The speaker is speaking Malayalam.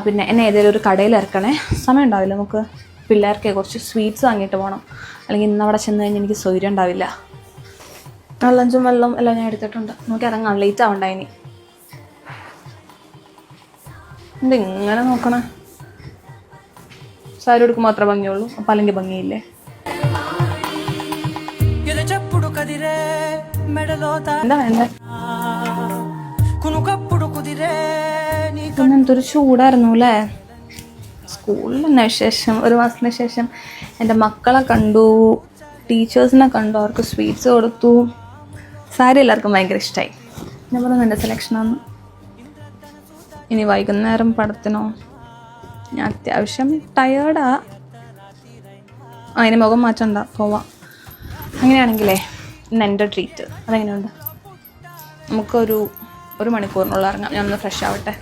പിന്നെ എന്നെ ഏതെങ്കിലും ഒരു കടയിൽ ഇറക്കണേ. സമയം ഉണ്ടാവില്ല, നമുക്ക് പിള്ളേർക്ക് കുറച്ച് സ്വീറ്റ്സ് വാങ്ങിയിട്ട് പോകണം. അല്ലെങ്കിൽ ഇന്ന് അവിടെ ചെന്ന് കഴിഞ്ഞാൽ എനിക്ക് സൗകര്യം ഉണ്ടാവില്ല. ലഞ്ചും വെള്ളം എല്ലാം ഞാൻ എടുത്തിട്ടുണ്ട്. നമുക്ക് ഇറങ്ങാം, ലേറ്റ് ആവണ്ട. ഇനി എന്തിങ്ങനെ നോക്കണേ? സാരി ഉടുക്ക് മാത്രമേ ഭംഗിയുള്ളൂ, അപ്പം അല്ലെങ്കിൽ ഭംഗിയില്ലേ? എന്താ വേണ്ടേ? എന്തൊരു ചൂടായിരുന്നു അല്ലേ? സ്കൂളിൽ തന്നെ വിശേഷം. ഒരു മാസത്തിന് ശേഷം എൻ്റെ മക്കളെ കണ്ടു, ടീച്ചേഴ്സിനെ കണ്ടു, അവർക്ക് സ്വീറ്റ്സ് കൊടുത്തു. സാരി എല്ലാവർക്കും ഭയങ്കര ഇഷ്ടമായി. ഞാൻ പറഞ്ഞു എൻ്റെ സെലക്ഷനാന്ന്. ഇനി വൈകുന്നേരം പടത്തിനോ? ഞാൻ അത്യാവശ്യം ടയേർഡാ. അതിന് മുഖം മാറ്റണ്ട, പോവാം. അങ്ങനെയാണെങ്കിലേ ഇന്ന് എൻ്റെ ട്രീറ്റ്. അതെങ്ങനെയുണ്ട്? നമുക്കൊരു 1 മണിക്കൂറിനുള്ള ഇറങ്ങാം. ഞാനൊന്ന് ഫ്രഷ് ആവട്ടെ.